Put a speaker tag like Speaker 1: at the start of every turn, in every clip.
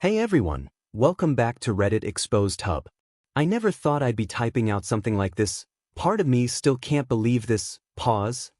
Speaker 1: Hey everyone, welcome back to Reddit Exposed Hub. I never thought I'd be typing out something like this. Part of me still can't believe this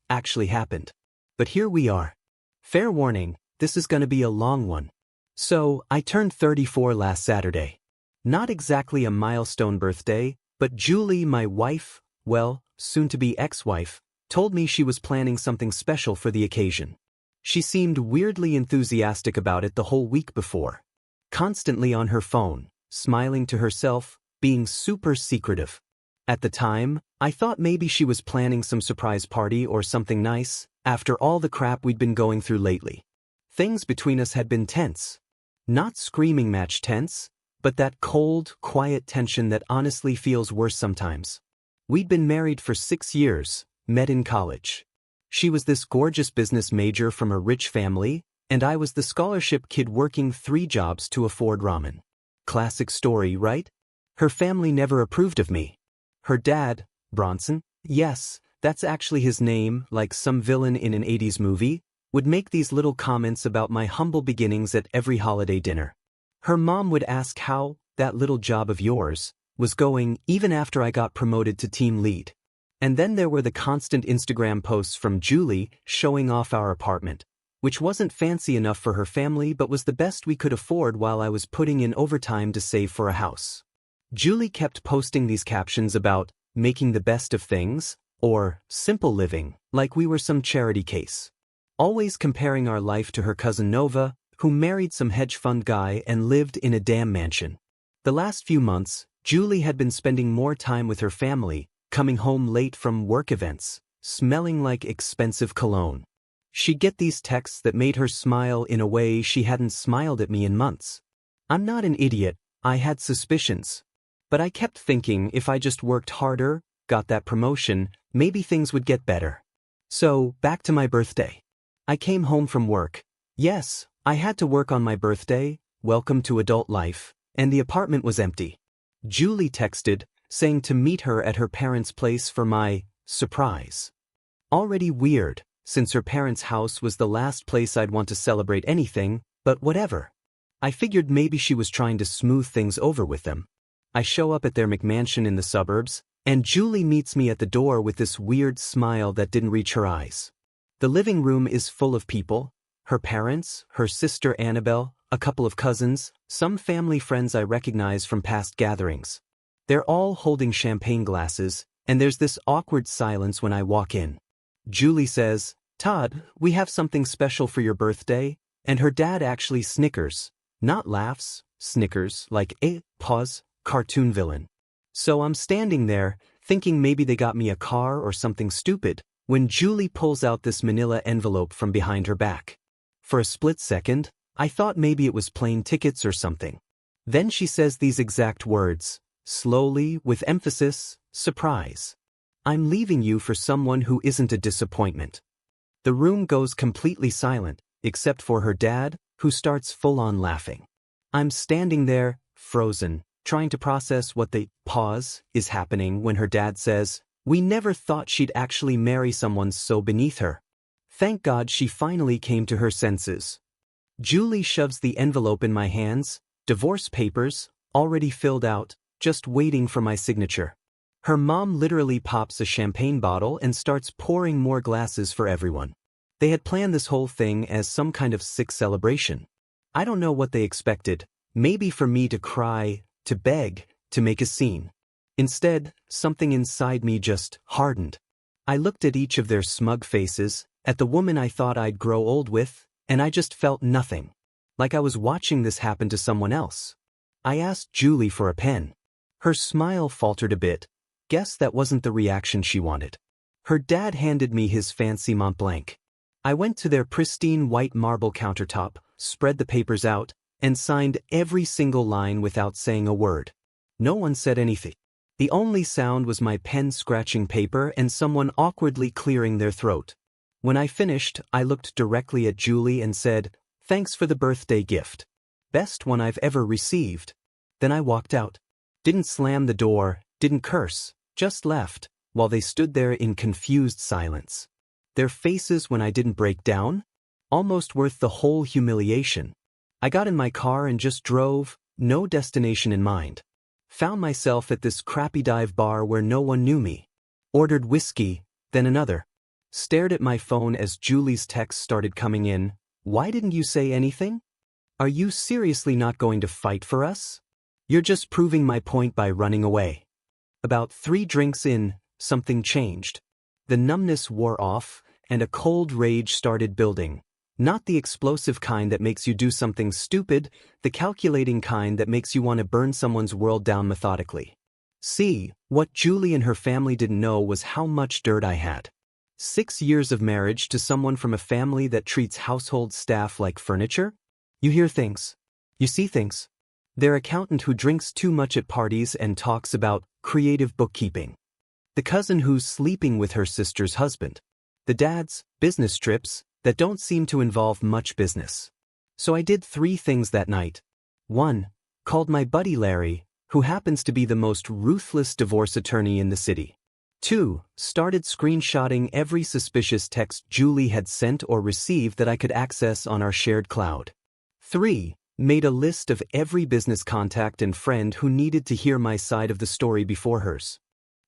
Speaker 1: actually happened. But here we are. Fair warning, this is gonna be a long one. So, I turned 34 last Saturday. Not exactly a milestone birthday, but Julie, my wife, well, soon-to-be ex-wife, told me she was planning something special for the occasion. She seemed weirdly enthusiastic about it the whole week before. Constantly on her phone, smiling to herself, being super secretive. At the time, I thought maybe she was planning some surprise party or something nice, after all the crap we'd been going through lately. Things between us had been tense. Not screaming match tense, but that cold, quiet tension that honestly feels worse sometimes. We'd been married for 6 years, met in college. She was this gorgeous business major from a rich family, and I was the scholarship kid working 3 jobs to afford ramen. Classic story, right? Her family never approved of me. Her dad, Bronson, yes, that's actually his name, like some villain in an 80s movie, would make these little comments about my humble beginnings at every holiday dinner. Her mom would ask how that little job of yours was going even after I got promoted to team lead. And then there were the constant Instagram posts from Julie showing off our apartment, which wasn't fancy enough for her family but was the best we could afford while I was putting in overtime to save for a house. Julie kept posting these captions about making the best of things, or simple living, like we were some charity case. Always comparing our life to her cousin Nova, who married some hedge fund guy and lived in a damn mansion. The last few months, Julie had been spending more time with her family, coming home late from work events, smelling like expensive cologne. She'd get these texts that made her smile in a way she hadn't smiled at me in months. I'm not an idiot, I had suspicions. But I kept thinking if I just worked harder, got that promotion, maybe things would get better. So, back to my birthday. I came home from work. Yes, I had to work on my birthday, welcome to adult life, and the apartment was empty. Julie texted, saying to meet her at her parents' place for my surprise. Already weird, since her parents' house was the last place I'd want to celebrate anything, but whatever. I figured maybe she was trying to smooth things over with them. I show up at their McMansion in the suburbs, and Julie meets me at the door with this weird smile that didn't reach her eyes. The living room is full of people, her parents, her sister Annabelle, a couple of cousins, some family friends I recognize from past gatherings. They're all holding champagne glasses, and there's this awkward silence when I walk in. Julie says, "Todd, we have something special for your birthday," and her dad actually snickers. Not laughs, snickers, like cartoon villain. So I'm standing there, thinking maybe they got me a car or something stupid, when Julie pulls out this manila envelope from behind her back. For a split second, I thought maybe it was plane tickets or something. Then she says these exact words, slowly, with emphasis, surprise. "I'm leaving you for someone who isn't a disappointment." The room goes completely silent, except for her dad, who starts full-on laughing. I'm standing there, frozen, trying to process what the is happening when her dad says, "We never thought she'd actually marry someone so beneath her." Thank God she finally came to her senses. Julie shoves the envelope in my hands, divorce papers, already filled out, just waiting for my signature. Her mom literally pops a champagne bottle and starts pouring more glasses for everyone. They had planned this whole thing as some kind of sick celebration. I don't know what they expected, maybe for me to cry, to beg, to make a scene. Instead, something inside me just hardened. I looked at each of their smug faces, at the woman I thought I'd grow old with, and I just felt nothing. Like I was watching this happen to someone else. I asked Julie for a pen. Her smile faltered a bit. Guess that wasn't the reaction she wanted. Her dad handed me his fancy Mont Blanc. I went to their pristine white marble countertop, spread the papers out, and signed every single line without saying a word. No one said anything. The only sound was my pen scratching paper and someone awkwardly clearing their throat. When I finished, I looked directly at Julie and said, "Thanks for the birthday gift. Best one I've ever received." Then I walked out. Didn't slam the door, didn't curse, just left, while they stood there in confused silence. Their faces when I didn't break down? Almost worth the whole humiliation. I got in my car and just drove, no destination in mind. Found myself at this crappy dive bar where no one knew me. Ordered whiskey, then another. Stared at my phone as Julie's texts started coming in. Why didn't you say anything? Are you seriously not going to fight for us? You're just proving my point by running away. About 3 drinks in, something changed. The numbness wore off, and a cold rage started building. Not the explosive kind that makes you do something stupid, the calculating kind that makes you want to burn someone's world down methodically. See, what Julie and her family didn't know was how much dirt I had. 6 years of marriage to someone from a family that treats household staff like furniture? You hear things. You see things. Their accountant who drinks too much at parties and talks about creative bookkeeping. The cousin who's sleeping with her sister's husband. The dad's business trips that don't seem to involve much business. So I did 3 things that night. 1. Called my buddy Larry, who happens to be the most ruthless divorce attorney in the city. 2. Started screenshotting every suspicious text Julie had sent or received that I could access on our shared cloud. 3. Made a list of every business contact and friend who needed to hear my side of the story before hers.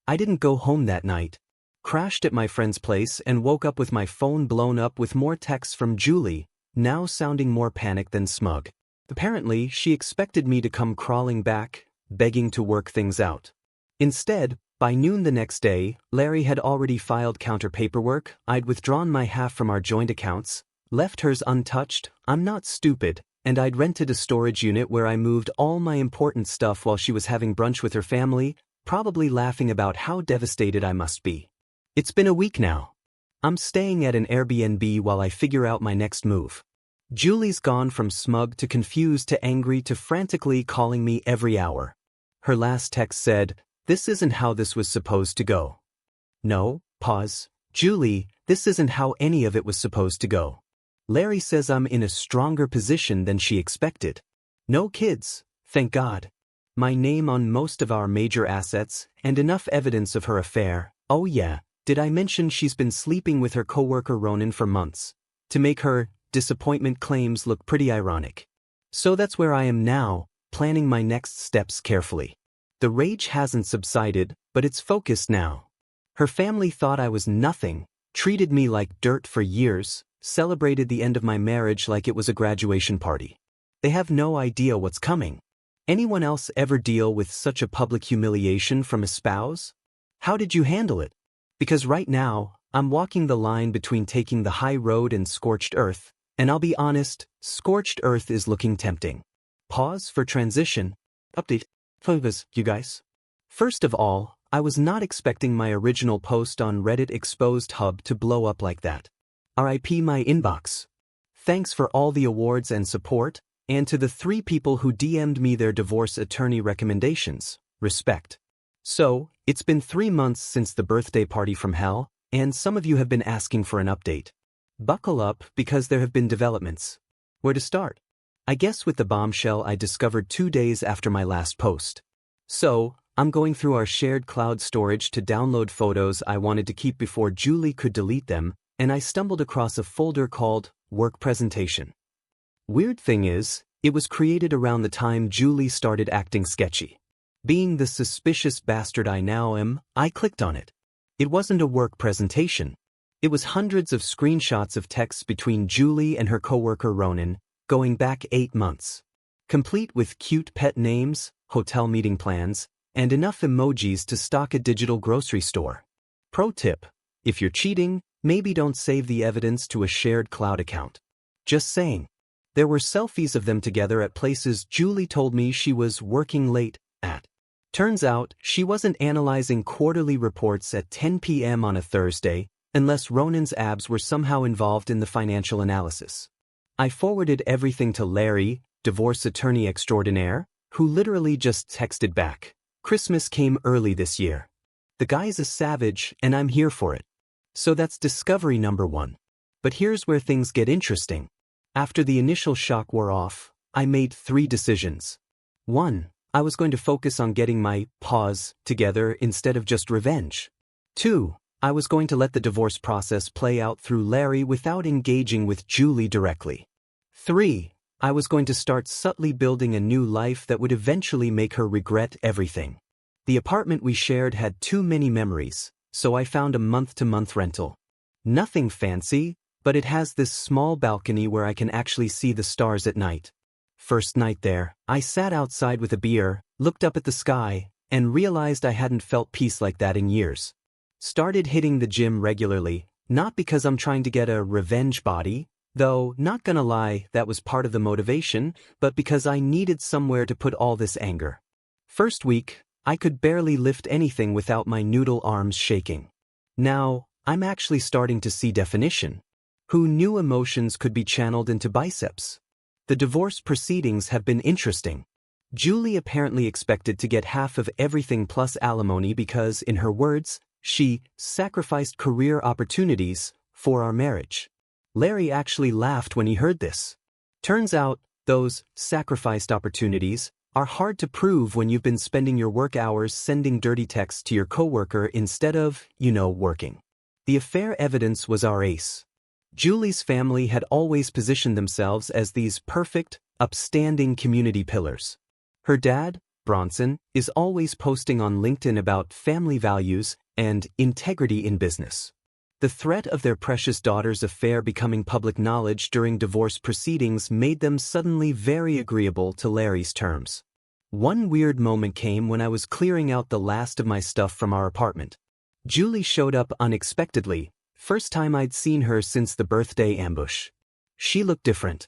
Speaker 1: I didn't go home that night. Crashed at my friend's place and woke up with my phone blown up with more texts from Julie, now sounding more panicked than smug. Apparently, she expected me to come crawling back, begging to work things out. Instead, by noon the next day, Larry had already filed counter paperwork, I'd withdrawn my half from our joint accounts, left hers untouched, I'm not stupid, and I'd rented a storage unit where I moved all my important stuff while she was having brunch with her family, probably laughing about how devastated I must be. It's been a week now. I'm staying at an Airbnb while I figure out my next move. Julie's gone from smug to confused to angry to frantically calling me every hour. Her last text said, "This isn't how this was supposed to go." No, pause. Julie, this isn't how any of it was supposed to go. Larry says I'm in a stronger position than she expected. No kids, thank God. My name on most of our major assets, and enough evidence of her affair. Oh yeah, did I mention she's been sleeping with her coworker Ronan for months? To make her disappointment claims look pretty ironic. So that's where I am now, planning my next steps carefully. The rage hasn't subsided, but it's focused now. Her family thought I was nothing, treated me like dirt for years, celebrated the end of my marriage like it was a graduation party. They have no idea what's coming. Anyone else ever deal with such a public humiliation from a spouse? How did you handle it? Because right now, I'm walking the line between taking the high road and scorched earth, and I'll be honest, scorched earth is looking tempting. Pause for transition. Update. Focus, you guys. First of all, I was not expecting my original post on Reddit Exposed Hub to blow up like that. RIP my inbox. Thanks for all the awards and support, and to the 3 people who DM'd me their divorce attorney recommendations. Respect. So, it's been 3 months since the birthday party from hell, and some of you have been asking for an update. Buckle up because there have been developments. Where to start? I guess with the bombshell I discovered 2 days after my last post. So, I'm going through our shared cloud storage to download photos I wanted to keep before Julie could delete them, and I stumbled across a folder called Work Presentation. Weird thing is, it was created around the time Julie started acting sketchy. Being the suspicious bastard I now am, I clicked on it. It wasn't a work presentation. It was hundreds of screenshots of texts between Julie and her coworker Ronan, going back 8 months. Complete with cute pet names, hotel meeting plans, and enough emojis to stock a digital grocery store. Pro tip: if you're cheating, maybe don't save the evidence to a shared cloud account. Just saying. There were selfies of them together at places Julie told me she was working late at. Turns out, she wasn't analyzing quarterly reports at 10 p.m. on a Thursday, unless Ronan's abs were somehow involved in the financial analysis. I forwarded everything to Larry, divorce attorney extraordinaire, who literally just texted back. Christmas came early this year. The guy's a savage, and I'm here for it. So that's discovery number 1. But here's where things get interesting. After the initial shock wore off, I made 3 decisions. 1. I was going to focus on getting my pause together instead of just revenge. 2. I was going to let the divorce process play out through Larry without engaging with Julie directly. 3. I was going to start subtly building a new life that would eventually make her regret everything. The apartment we shared had too many memories, so I found a month-to-month rental. Nothing fancy, but it has this small balcony where I can actually see the stars at night. First night there, I sat outside with a beer, looked up at the sky, and realized I hadn't felt peace like that in years. Started hitting the gym regularly, not because I'm trying to get a revenge body, though, not gonna lie, that was part of the motivation, but because I needed somewhere to put all this anger. First week, I could barely lift anything without my noodle arms shaking. Now, I'm actually starting to see definition. Who knew emotions could be channeled into biceps? The divorce proceedings have been interesting. Julie apparently expected to get half of everything plus alimony because, in her words, she sacrificed career opportunities for our marriage. Larry actually laughed when he heard this. Turns out, those sacrificed opportunities are hard to prove when you've been spending your work hours sending dirty texts to your coworker instead of, working. The affair evidence was our ace. Julie's family had always positioned themselves as these perfect, upstanding community pillars. Her dad, Bronson, is always posting on LinkedIn about family values and integrity in business. The threat of their precious daughter's affair becoming public knowledge during divorce proceedings made them suddenly very agreeable to Larry's terms. One weird moment came when I was clearing out the last of my stuff from our apartment. Julie showed up unexpectedly, first time I'd seen her since the birthday ambush. She looked different.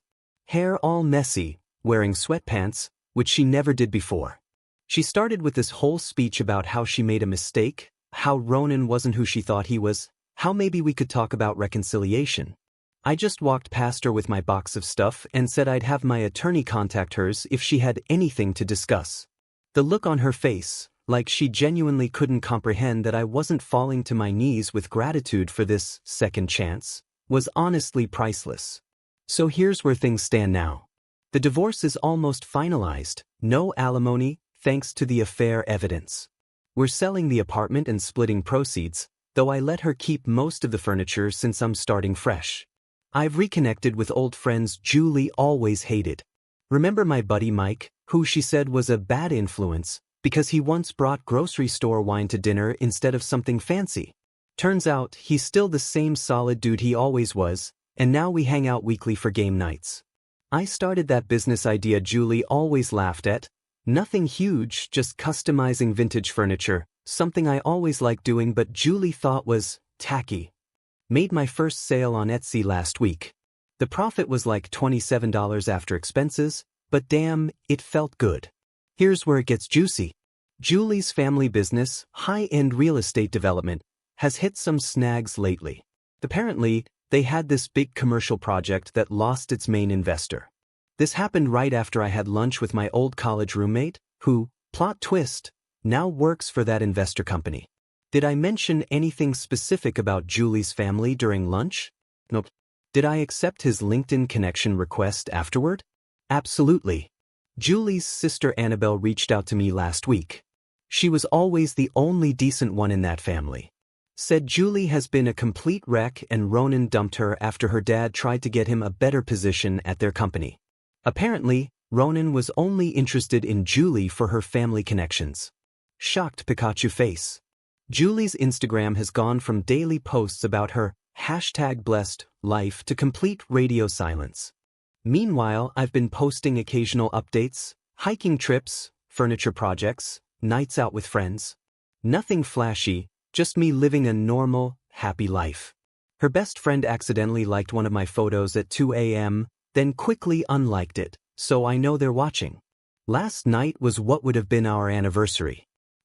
Speaker 1: Hair all messy, wearing sweatpants, which she never did before. She started with this whole speech about how she made a mistake, how Ronan wasn't who she thought he was, how maybe we could talk about reconciliation. I just walked past her with my box of stuff and said I'd have my attorney contact hers if she had anything to discuss. The look on her face, like she genuinely couldn't comprehend that I wasn't falling to my knees with gratitude for this second chance, was honestly priceless. So here's where things stand now. The divorce is almost finalized, no alimony, thanks to the affair evidence. We're selling the apartment and splitting proceeds, though I let her keep most of the furniture since I'm starting fresh. I've reconnected with old friends Julie always hated. Remember my buddy Mike, who she said was a bad influence because he once brought grocery store wine to dinner instead of something fancy? Turns out he's still the same solid dude he always was, and now we hang out weekly for game nights. I started that business idea Julie always laughed at. Nothing huge, just customizing vintage furniture, something I always liked doing but Julie thought was tacky. Made my first sale on Etsy last week. The profit was like $27 after expenses, but damn, it felt good. Here's where it gets juicy. Julie's family business, high-end real estate development, has hit some snags lately. Apparently, they had this big commercial project that lost its main investor. This happened right after I had lunch with my old college roommate, who, plot twist, now works for that investor company. Did I mention anything specific about Julie's family during lunch? Nope. Did I accept his LinkedIn connection request afterward? Absolutely. Julie's sister Annabelle reached out to me last week. She was always the only decent one in that family. Said Julie has been a complete wreck and Ronan dumped her after her dad tried to get him a better position at their company. Apparently, Ronan was only interested in Julie for her family connections. Shocked Pikachu face. Julie's Instagram has gone from daily posts about her #blessed life to complete radio silence. Meanwhile, I've been posting occasional updates, hiking trips, furniture projects, nights out with friends. Nothing flashy, just me living a normal, happy life. Her best friend accidentally liked one of my photos at 2 a.m., then quickly unliked it, so I know they're watching. Last night was what would have been our anniversary.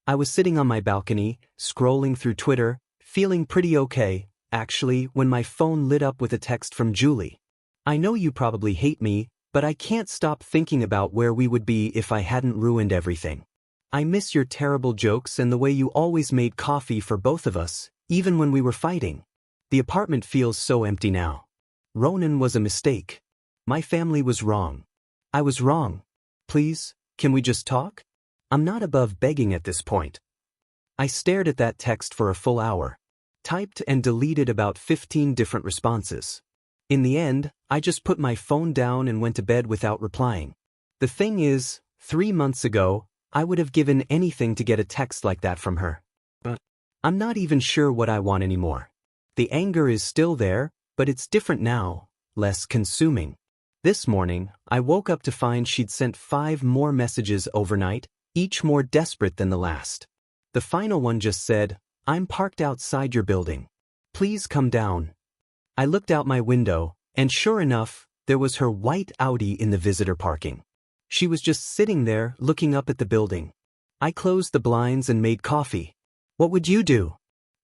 Speaker 1: I was sitting on my balcony, scrolling through Twitter, feeling pretty okay, actually, when my phone lit up with a text from Julie. I know you probably hate me, but I can't stop thinking about where we would be if I hadn't ruined everything. I miss your terrible jokes and the way you always made coffee for both of us, even when we were fighting. The apartment feels so empty now. Ronan was a mistake. My family was wrong. I was wrong. Please, can we just talk? I'm not above begging at this point. I stared at that text for a full hour. Typed and deleted about 15 different responses. In the end, I just put my phone down and went to bed without replying. The thing is, 3 months ago, I would have given anything to get a text like that from her. But I'm not even sure what I want anymore. The anger is still there, but it's different now, less consuming. This morning, I woke up to find she'd sent 5 more messages overnight, each more desperate than the last. The final one just said, "I'm parked outside your building. Please come down." I looked out my window, and sure enough, there was her white Audi in the visitor parking. She was just sitting there looking up at the building. I closed the blinds and made coffee. What would you do?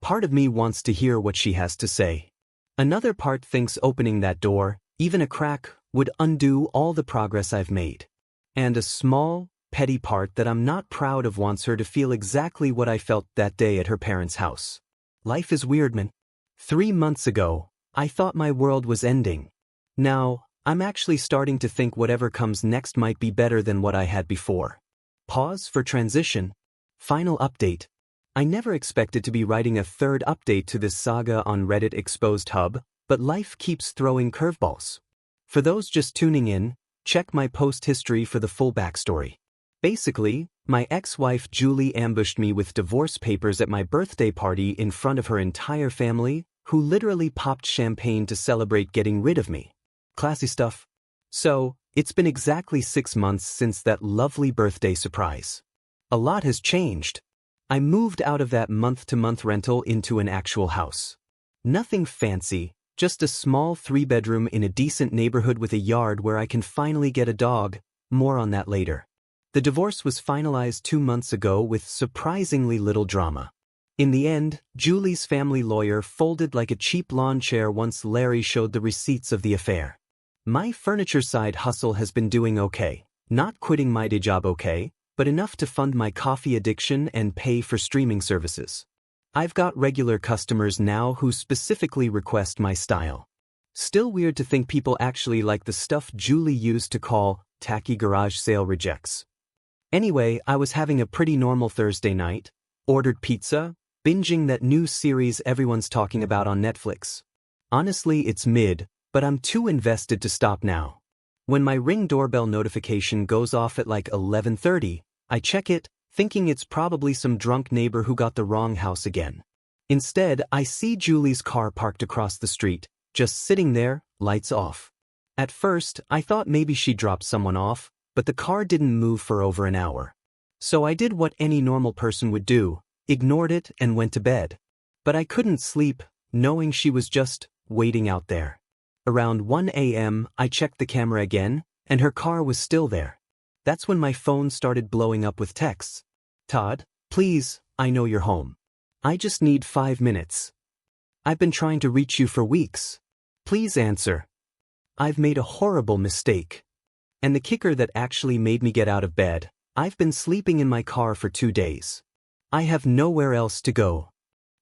Speaker 1: Part of me wants to hear what she has to say. Another part thinks opening that door, even a crack, would undo all the progress I've made. And a small, petty part that I'm not proud of wants her to feel exactly what I felt that day at her parents' house. Life is weird, man. 3 months ago, I thought my world was ending. Now, I'm actually starting to think whatever comes next might be better than what I had before. Pause for transition. Final update. I never expected to be writing a third update to this saga on Reddit Exposed Hub, but life keeps throwing curveballs. For those just tuning in, check my post history for the full backstory. Basically, my ex-wife Julie ambushed me with divorce papers at my birthday party in front of her entire family, who literally popped champagne to celebrate getting rid of me. Classy stuff. So, it's been exactly 6 months since that lovely birthday surprise. A lot has changed. I moved out of that month-to-month rental into an actual house. Nothing fancy, just a small 3-bedroom in a decent neighborhood with a yard where I can finally get a dog. More on that later. The divorce was finalized 2 months ago with surprisingly little drama. In the end, Julie's family lawyer folded like a cheap lawn chair once Larry showed the receipts of the affair. My furniture side hustle has been doing okay, not quitting my day job okay, but enough to fund my coffee addiction and pay for streaming services. I've got regular customers now who specifically request my style. Still weird to think people actually like the stuff Julie used to call tacky garage sale rejects. Anyway, I was having a pretty normal Thursday night, ordered pizza, binging that new series everyone's talking about on Netflix. Honestly, it's mid, but I'm too invested to stop now. When my Ring doorbell notification goes off at like 11:30, I check it, thinking it's probably some drunk neighbor who got the wrong house again. Instead, I see Julie's car parked across the street, just sitting there, lights off. At first, I thought maybe she dropped someone off, but the car didn't move for over an hour. So I did what any normal person would do, ignored it and went to bed. But I couldn't sleep, knowing she was just waiting out there. Around 1 a.m., I checked the camera again, and her car was still there. That's when my phone started blowing up with texts. "Todd, please, I know you're home. I just need 5 minutes. I've been trying to reach you for weeks. Please answer. I've made a horrible mistake." And the kicker that actually made me get out of bed, I've been sleeping in my car for 2 days. I have nowhere else to go.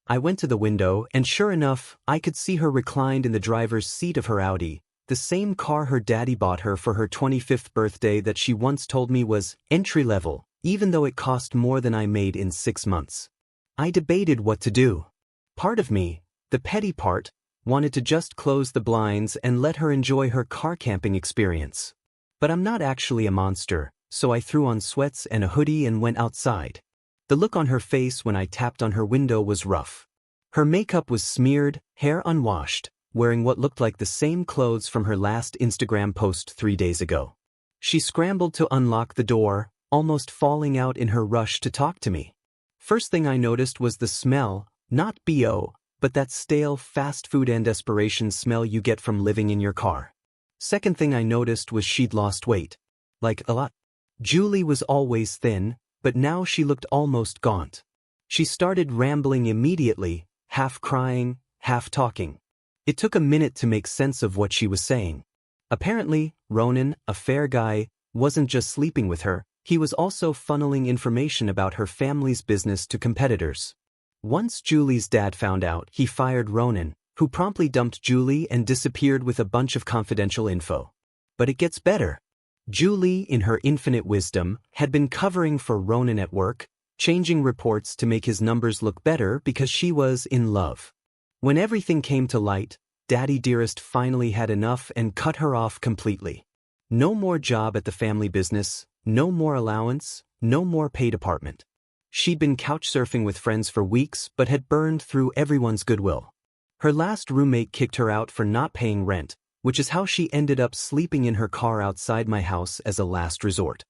Speaker 1: I went to the window, and sure enough, I could see her reclined in the driver's seat of her Audi, the same car her daddy bought her for her 25th birthday that she once told me was entry-level, even though it cost more than I made in 6 months. I debated what to do. Part of me, the petty part, wanted to just close the blinds and let her enjoy her car camping experience. But I'm not actually a monster, so I threw on sweats and a hoodie and went outside. The look on her face when I tapped on her window was rough. Her makeup was smeared, hair unwashed, wearing what looked like the same clothes from her last Instagram post 3 days ago. She scrambled to unlock the door, almost falling out in her rush to talk to me. First thing I noticed was the smell, not BO, but that stale fast food and desperation smell you get from living in your car. Second thing I noticed was she'd lost weight. Like a lot. Julie was always thin, but now she looked almost gaunt. She started rambling immediately, half crying, half talking. It took a minute to make sense of what she was saying. Apparently, Ronan, a fair guy, wasn't just sleeping with her, he was also funneling information about her family's business to competitors. Once Julie's dad found out, he fired Ronan, who promptly dumped Julie and disappeared with a bunch of confidential info. But it gets better. Julie, in her infinite wisdom, had been covering for Ronan at work, changing reports to make his numbers look better because she was in love. When everything came to light, Daddy Dearest finally had enough and cut her off completely. No more job at the family business, no more allowance, no more paid apartment. She'd been couch surfing with friends for weeks but had burned through everyone's goodwill. Her last roommate kicked her out for not paying rent, which is how she ended up sleeping in her car outside my house as a last resort.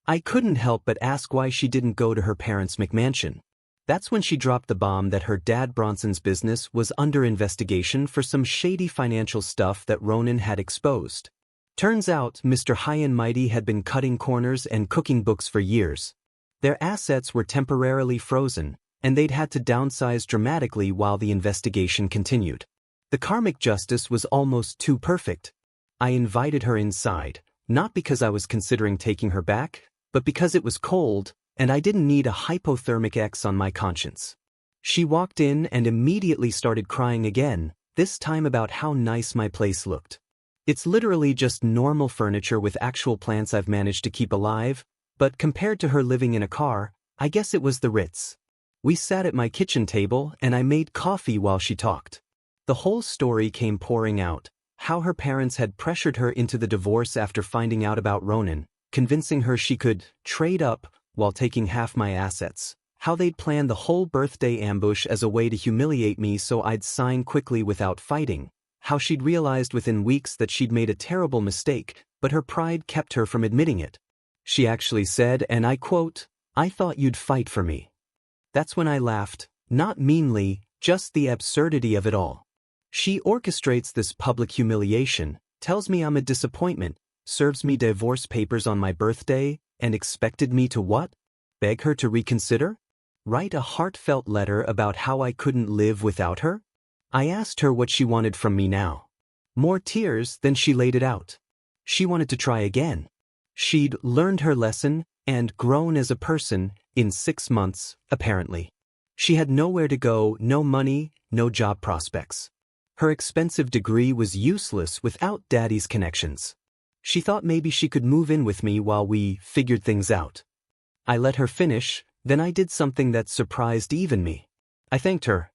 Speaker 1: I couldn't help but ask why she didn't go to her parents' McMansion. That's when she dropped the bomb that her dad Bronson's business was under investigation for some shady financial stuff that Ronan had exposed. Turns out Mr. High and Mighty had been cutting corners and cooking books for years. Their assets were temporarily frozen, and they'd had to downsize dramatically while the investigation continued. The karmic justice was almost too perfect. I invited her inside, not because I was considering taking her back, but because it was cold, and I didn't need a hypothermic X on my conscience. She walked in and immediately started crying again, this time about how nice my place looked. It's literally just normal furniture with actual plants I've managed to keep alive, but compared to her living in a car, I guess it was the Ritz. We sat at my kitchen table and I made coffee while she talked. The whole story came pouring out, how her parents had pressured her into the divorce after finding out about Ronan, convincing her she could trade up while taking half my assets, how they'd planned the whole birthday ambush as a way to humiliate me so I'd sign quickly without fighting, how she'd realized within weeks that she'd made a terrible mistake, but her pride kept her from admitting it. She actually said, and I quote, "I thought you'd fight for me." That's when I laughed, not meanly, just the absurdity of it all. She orchestrates this public humiliation, tells me I'm a disappointment, serves me divorce papers on my birthday, and expected me to what? Beg her to reconsider? Write a heartfelt letter about how I couldn't live without her? I asked her what she wanted from me now. More tears than she laid it out. She wanted to try again. She'd learned her lesson and grown as a person in 6 months, apparently. She had nowhere to go, no money, no job prospects. Her expensive degree was useless without Daddy's connections. She thought maybe she could move in with me while we figured things out. I let her finish, then I did something that surprised even me. I thanked her.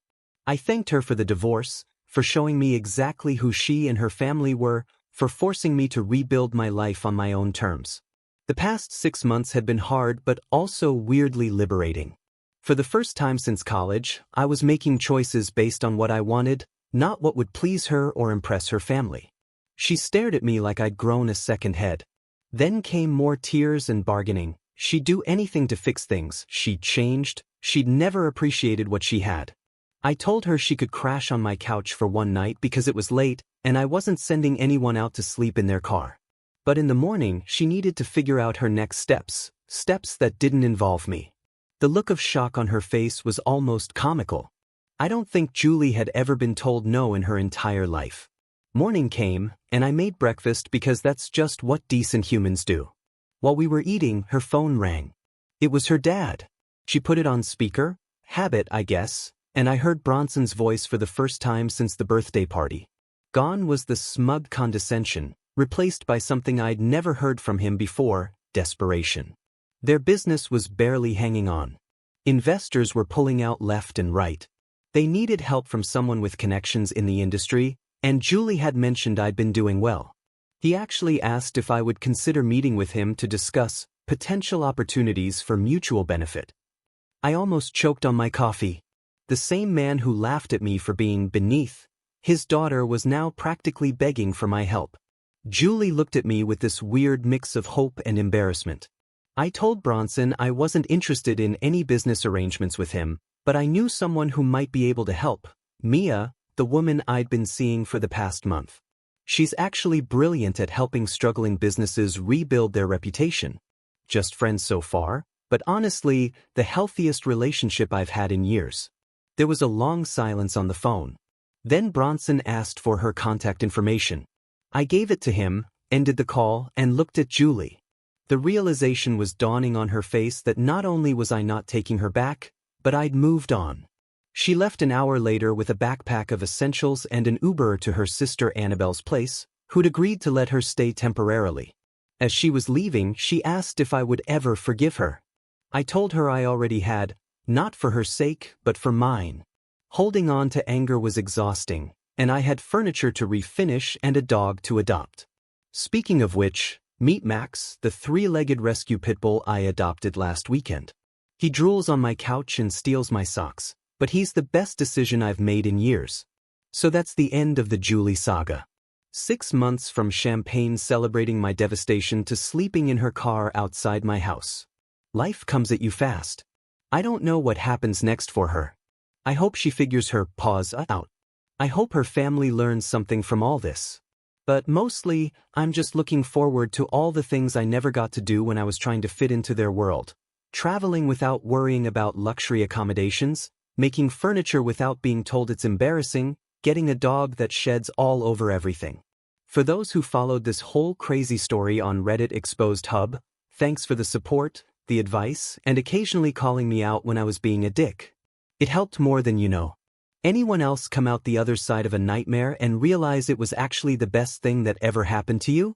Speaker 1: I thanked her for the divorce, for showing me exactly who she and her family were, for forcing me to rebuild my life on my own terms. The past 6 months had been hard but also weirdly liberating. For the first time since college, I was making choices based on what I wanted, not what would please her or impress her family. She stared at me like I'd grown a second head. Then came more tears and bargaining. She'd do anything to fix things. She'd changed. She'd never appreciated what she had. I told her she could crash on my couch for one night because it was late and I wasn't sending anyone out to sleep in their car. But in the morning, she needed to figure out her next steps, steps that didn't involve me. The look of shock on her face was almost comical. I don't think Julie had ever been told no in her entire life. Morning came, and I made breakfast because that's just what decent humans do. While we were eating, her phone rang. It was her dad. She put it on speaker, habit, I guess, and I heard Bronson's voice for the first time since the birthday party. Gone was the smug condescension, replaced by something I'd never heard from him before, desperation. Their business was barely hanging on. Investors were pulling out left and right. They needed help from someone with connections in the industry, and Julie had mentioned I'd been doing well. He actually asked if I would consider meeting with him to discuss potential opportunities for mutual benefit. I almost choked on my coffee. The same man who laughed at me for being beneath, his daughter was now practically begging for my help. Julie looked at me with this weird mix of hope and embarrassment. I told Bronson I wasn't interested in any business arrangements with him, but I knew someone who might be able to help, Mia, the woman I'd been seeing for the past month. She's actually brilliant at helping struggling businesses rebuild their reputation. Just friends so far, but honestly, the healthiest relationship I've had in years. There was a long silence on the phone. Then Bronson asked for her contact information. I gave it to him, ended the call, and looked at Julie. The realization was dawning on her face that not only was I not taking her back, but I'd moved on. She left an hour later with a backpack of essentials and an Uber to her sister Annabelle's place, who'd agreed to let her stay temporarily. As she was leaving, she asked if I would ever forgive her. I told her I already had, not for her sake, but for mine. Holding on to anger was exhausting, and I had furniture to refinish and a dog to adopt. Speaking of which, meet Max, the three-legged rescue pit bull I adopted last weekend. He drools on my couch and steals my socks, but he's the best decision I've made in years. So that's the end of the Julie saga. 6 months from champagne celebrating my devastation to sleeping in her car outside my house. Life comes at you fast. I don't know what happens next for her. I hope she figures her pause out. I hope her family learns something from all this. But mostly, I'm just looking forward to all the things I never got to do when I was trying to fit into their world. Traveling without worrying about luxury accommodations, making furniture without being told it's embarrassing, getting a dog that sheds all over everything. For those who followed this whole crazy story on Reddit Exposed Hub, thanks for the support, the advice, and occasionally calling me out when I was being a dick. It helped more than you know. Anyone else come out the other side of a nightmare and realize it was actually the best thing that ever happened to you?